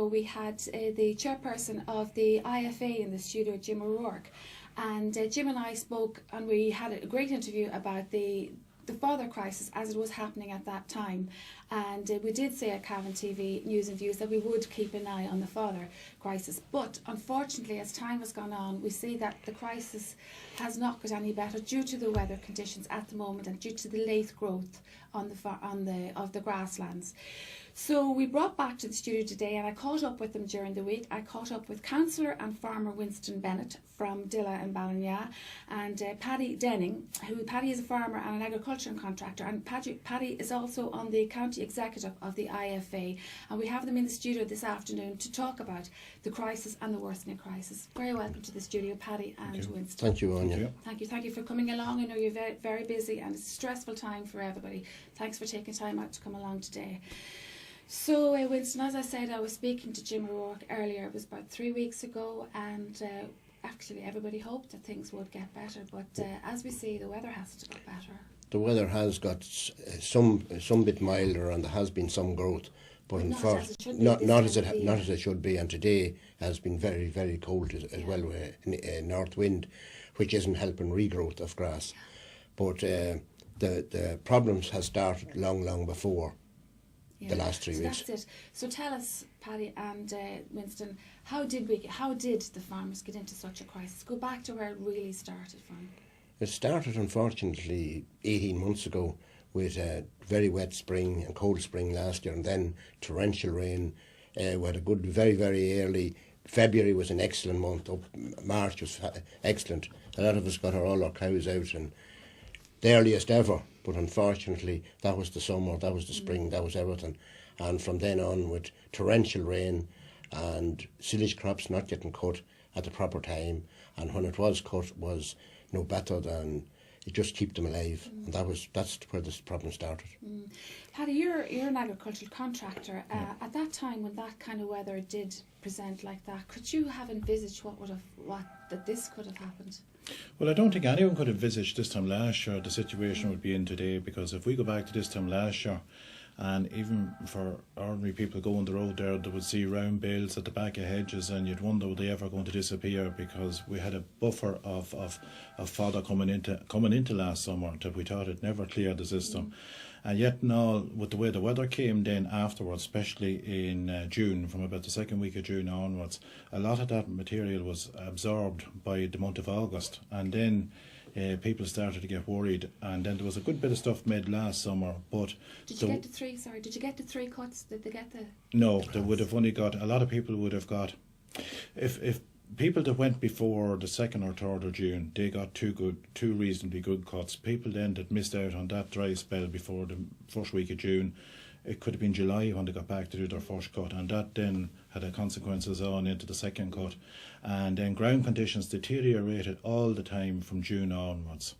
we had the chairperson of the IFA in the studio, Jim O'Rourke, and Jim and I spoke, and we had a great interview about the father crisis as it was happening at that time. And we did say at Cavan TV News and Views that we would keep an eye on the father crisis. But unfortunately, as time has gone on, we see that the crisis has not got any better due to the weather conditions at the moment and due to the late growth of the grasslands. So we brought back to the studio today, and I caught up with them during the week. I caught up with Councillor and Farmer Winston Bennett from Dilla and Ballina, and Paddy Denning, Paddy is a farmer and an agricultural contractor, and Paddy is also on the county executive of the IFA, and we have them in the studio this afternoon to talk about the crisis and the worsening crisis. Very welcome to the studio, Paddy and Winston. Thank you, Anya. Thank you for coming along. I know you're very, very busy, and it's a stressful time for everybody. Thanks for taking time out to come along today. So, Winston, as I said, I was speaking to Jim O'Rourke earlier. It was about 3 weeks ago, and actually everybody hoped that things would get better, but as we see, the weather hasn't got better. The weather has got some bit milder, and there has been some growth, but not as it should be. And today has been very, very cold as well, with north wind, which isn't helping regrowth of grass. But the problems has started long before. The last 3 weeks. That's it. So tell us, Paddy and Winston, how did the farmers get into such a crisis? Go back to where it really started from. It started, unfortunately, 18 months ago with a very wet spring and cold spring last year, and then torrential rain. We had a good, very, very early. February was an excellent month. March was excellent. A lot of us got all our cows out, and the earliest ever. But unfortunately, that was the summer, that was the spring, that was everything. And from then on, with torrential rain and silage crops not getting cut at the proper time, and when it was cut, was no better than it just keep them alive. And that's where this problem started. Paddy, you're an agricultural contractor. At that time, when that kind of weather did present like that, could you have envisaged that this could have happened? Well, I don't think anyone could have envisaged this time last year the situation would be in today, because if we go back to this time last year, and even for ordinary people going the road there, they would see round bales at the back of hedges, and you'd wonder were they ever going to disappear, because we had a buffer of fodder coming into last summer that we thought it never cleared the system. And yet now, with the way the weather came then afterwards, especially in June, from about the second week of June onwards, a lot of that material was absorbed by the month of August. And then people started to get worried. And then there was a good bit of stuff made last summer. But Did you get the three cuts? Did they get the... No, they would have only got... A lot of people would have got... If people that went before the 2nd or 3rd of June, they got two reasonably good cuts. People then that missed out on that dry spell before the first week of June, it could have been July when they got back to do their first cut, and that then had the consequences on into the second cut. And then ground conditions deteriorated all the time from June onwards.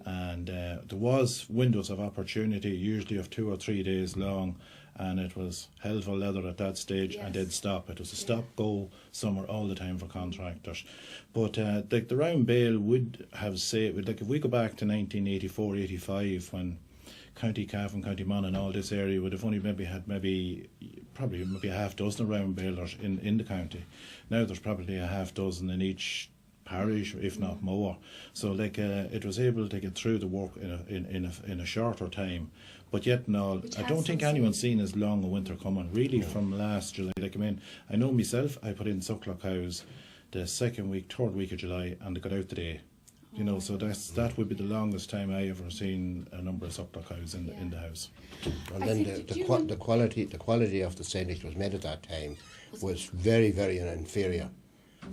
And there was windows of opportunity, usually of 2 or 3 days long, and it was hell for leather at that stage, and they'd stop. It was a stop-go summer all the time for contractors. But the round bale would have saved, like if we go back to 1984-85, when County Cavan, County Mon and all this area would have only maybe a half dozen round balers in the county. Now there's probably a half dozen in each parish, if not more. So it was able to get through the work in a shorter time. But yet no, I don't think anyone's seen as long a winter coming, really, from last July. I know myself, I put in suckler cows the 2nd week, 3rd week of July, and they got out today. So that would be the longest time I ever seen a number of suckler cows in the house. And then the quality of the silage was made at that time was very, very inferior.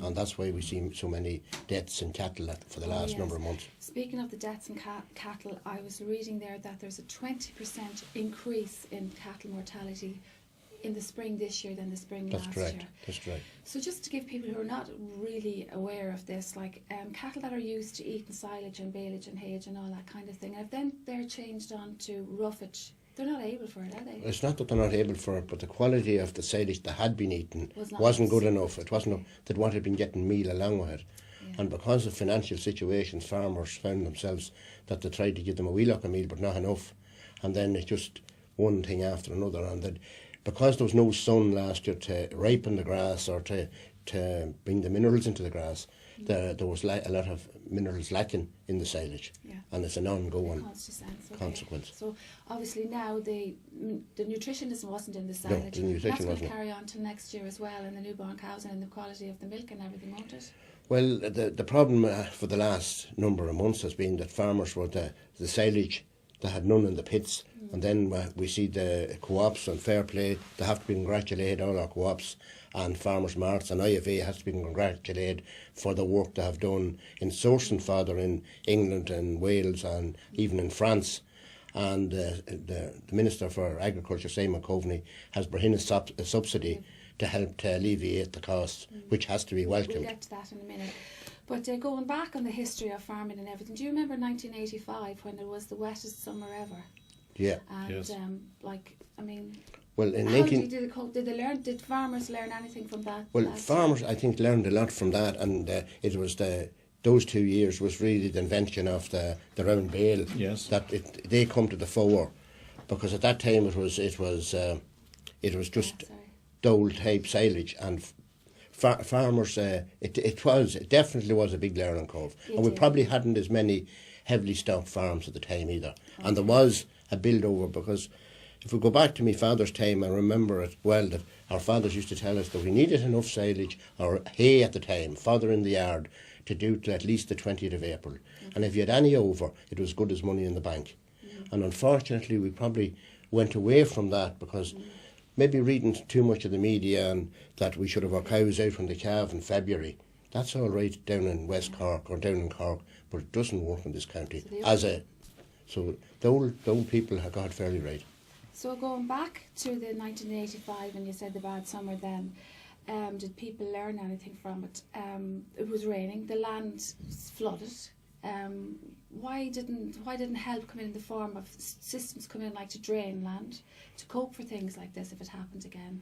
And that's why we see so many deaths in cattle for the last number of months. Speaking of the deaths in cattle, I was reading there that there's a 20% increase in cattle mortality in the spring this year than the spring last year. That's correct. So just to give people who are not really aware of this, cattle that are used to eating silage and baleage and hayage and all that kind of thing, and if then they're changed on to roughage, they're not able for it, are they? It's not that they're not able for it, but the quality of the silage that had been eaten wasn't good enough. It wasn't that one had been getting meal along with it. Yeah. And because of financial situations, farmers found themselves that they tried to give them a wee lock of meal, but not enough. And then it's just one thing after another. And that because there was no sun last year to ripen the grass or to bring the minerals into the grass, there was a lot of minerals lacking in the silage, and it's an ongoing consequence. So obviously now the nutritionism wasn't in the silage. No, the nutrition that's going wasn't. to carry on to next year as well, and the newborn cows and the quality of the milk and everything, won't it? Well, the problem for the last number of months has been that farmers were the silage, they had none in the pits, and then we see the co-ops and fair play, they have to be congratulated, all our co-ops and farmers marts and IFA has to be congratulated for the work they have done in sourcing fodder in England and Wales and even in France. And the Minister for Agriculture, Simon Coveney, has brought in a subsidy to help to alleviate the costs, which has to be welcomed. We'll get to that in a minute. But going back on the history of farming and everything, do you remember 1985 when it was the wettest summer ever? Yeah. And Yes. Well, in did farmers learn anything from that? Well, farmers, I think, learned a lot from that, and it was those 2 years was really the invention of the round bale. Yes. That they come to the fore, because at that time it was just dole type silage, and farmers it definitely was a big learning curve, and we probably hadn't as many heavily stocked farms at the time either, and there was a build over, because if we go back to my father's time, I remember it well that our fathers used to tell us that we needed enough silage or hay at the time, fodder in the yard, to do to at least the 20th of April. And if you had any over, it was good as money in the bank. And unfortunately, we probably went away from that because maybe reading too much of the media and that we should have our cows out from the calf in February. That's all right down in West Cork or down in Cork, but it doesn't work in this county. So the old people have got it fairly right. So going back to the 1985, and you said the bad summer then, did people learn anything from it? It was raining, the land flooded. Why didn't help come in the form of systems come in, like to drain land, to cope for things like this if it happened again?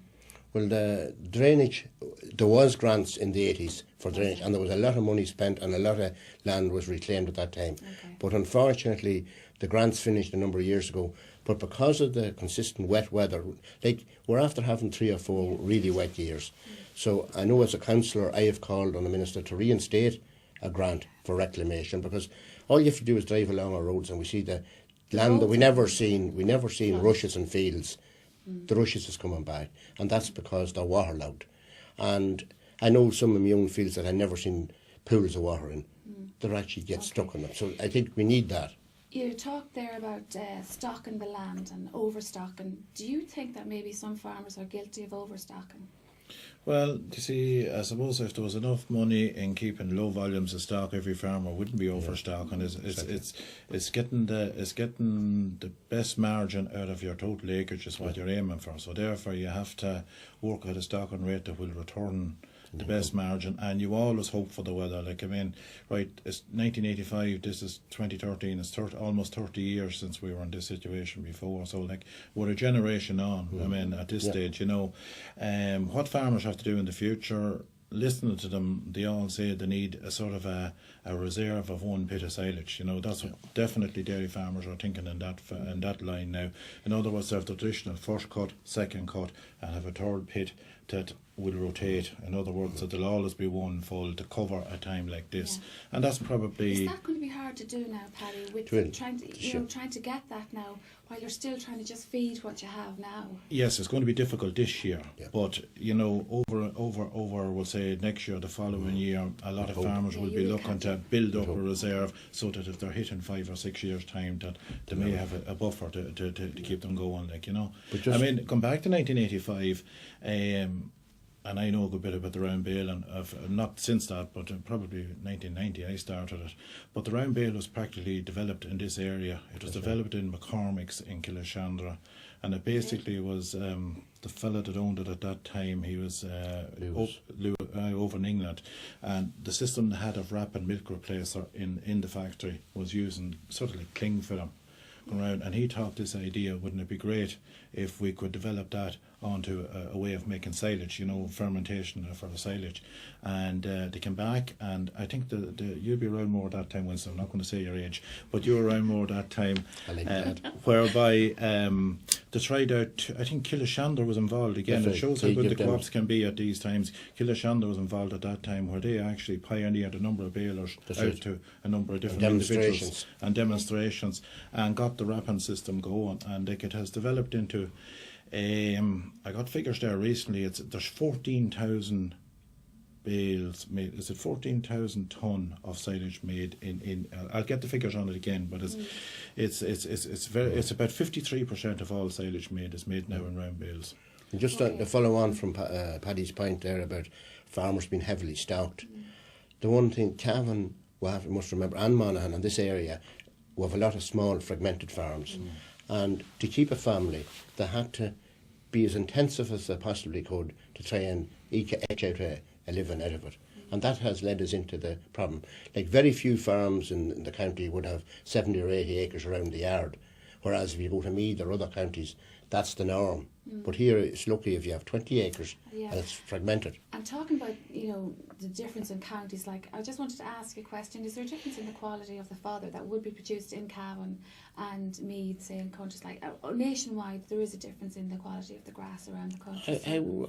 Well, the drainage, there was grants in the 80s for drainage, and there was a lot of money spent and a lot of land was reclaimed at that time. Okay. But unfortunately, the grants finished a number of years ago. But because of the consistent wet weather, like we're after having 3 or 4 really wet years. So I know as a councillor, I have called on the Minister to reinstate a grant for reclamation, because all you have to do is drive along our roads and we see the land that we never seen rushes and fields. The rushes is coming back, and that's because they're waterlogged. And I know some of my own fields that I've never seen pools of water in. They actually get stuck in them. So I think we need that. You talked there about stocking the land and overstocking. Do you think that maybe some farmers are guilty of overstocking? Well, you see, I suppose if there was enough money in keeping low volumes of stock, every farmer wouldn't be overstocking. It's getting the best margin out of your total acreage is what you're aiming for. So therefore, you have to work at a stocking rate that will return the best margin, and you always hope for the weather. Like, I mean, right, it's 1985, this is 2013, it's almost 30 years since we were in this situation before, so like, we're a generation on, I mean, at this stage, you know. What farmers have to do in the future, listening to them, they all say they need a sort of a reserve of 1 pit of silage, you know. That's what definitely dairy farmers are thinking in that line now. In other words, they have the traditional first cut, second cut, and have a third pit that will rotate. In other words, that there'll always be one full to cover a time like this. And that's probably... Is that going to be hard to do now, Paddy, with trying to get that now, while you're still trying to just feed what you have now? Yes, it's going to be difficult this year, but, you know, over we'll say next year, the following year, a lot of farmers will be looking to build up a reserve so that if they're hitting 5 or 6 years' time, that they may have a buffer to keep them going, like, you know. I mean, come back to 1985, and I know a good bit about the round bale, and not since that, but probably 1990 I started it. But the round bale was practically developed in this area. It was developed in McCormick's in Killashandra, and it basically was the fella that owned it at that time. He was over in England, and the system they had of rapid milk replacer in the factory was using sort of like cling film around, and he thought this idea, wouldn't it be great if we could develop that onto a way of making silage, you know, fermentation for the silage. And they came back, and I think you'll be around more that time, Winston. I'm not going to say your age, but you were around more that time, I like that. whereby they tried out, I think Killashandra was involved again. That's It shows right. how good the They co-ops can be at these times. Killashandra was involved at that time, where they actually pioneered a number of balers out to a number of different individuals and demonstrations, and got the wrapping system going. And like, it has developed into, I got figures there recently, there's 14,000 bales made. Is it 14,000 ton of silage made in I'll get the figures on it again, but it's about 53% of all silage made is made now in round bales. And just to follow on from Paddy's point there about farmers being heavily stocked, the one thing Cavan must remember, and Monaghan and this area, we have a lot of small fragmented farms, and to keep a family they had to be as intensive as they possibly could to try and eke out a living out of it. And that has led us into the problem. Like, very few farms in the county would have 70 or 80 acres around the yard, whereas if you go to Meath or other counties, that's the norm. But here it's lucky if you have 20 acres and it's fragmented. And talking about, the difference in counties, like, I just wanted to ask a question. Is there a difference in the quality of the fodder that would be produced in Cavan and Meath, say in countries like nationwide? There is a difference in the quality of the grass around the country.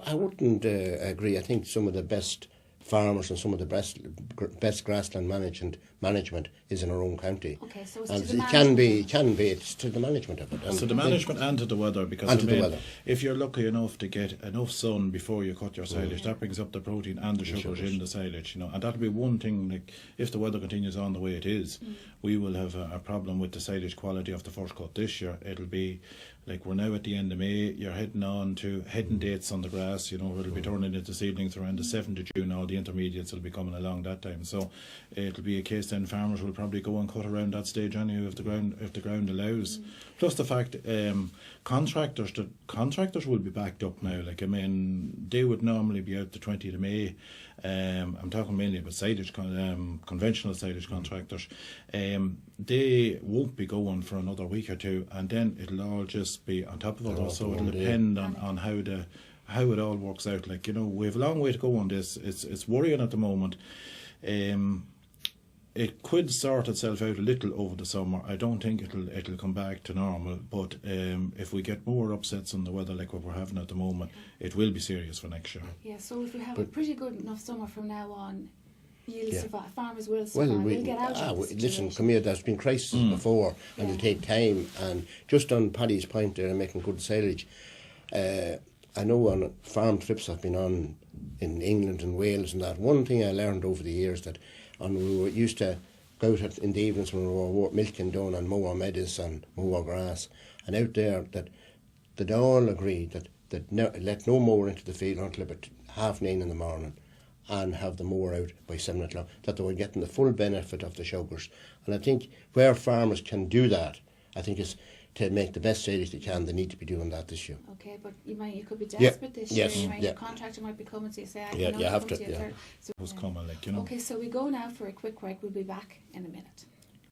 I wouldn't agree. I think some of the best farmers and some of the best grassland management is in our own county. Okay, so it's and to the it can be. It's to the management of it. And to the management and to the weather, because if you're lucky enough to get enough sun before you cut your silage, that brings up the protein and the sugars in the silage, and that'll be one thing. Like, if the weather continues on the way it is, we will have a problem with the silage quality of the first cut this year. It'll be like, we're now at the end of May, you're heading on to heading dates on the grass, it'll be turning into seedlings around the 7th of June. All the intermediates will be coming along that time, so it'll be a case then farmers will probably go and cut around that stage anyway if the ground allows. Plus the fact contractors will be backed up now. Like, I mean, they would normally be out the 20th of May. I'm talking mainly about silage, conventional silage contractors. They won't be going for another week or two, and then it'll all just be on top of it. So it'll depend on how it all works out. Like, we have a long way to go on this. It's worrying at the moment. It could sort itself out a little over the summer. I don't think it'll come back to normal, but if we get more upsets on the weather like what we're having at the moment, it will be serious for next year. Yeah, so if we have a pretty good enough summer from now on, farmers will survive. We'll get out of this listen, come here, there's been crises before, and it'll take time. And just on Paddy's point there, making good silage, I know on farm trips I've been on in England and Wales and that, one thing I learned over the years that we were used to go out in the evenings when we were milking down and mow our meadows and mow our grass, and out there that they'd all agree that let no mower into the field until about 9:30 in the morning, and have the mower out by 7 o'clock, that they were getting the full benefit of the sugars. And I think where farmers can do that, I think is to make the best silage they can. They need to be doing that this year. Okay, but you could be desperate this year. Yes, Your contractor might be coming to you, say, you have to. So, was coming, Okay, so we go now for a quick break. We'll be back in a minute.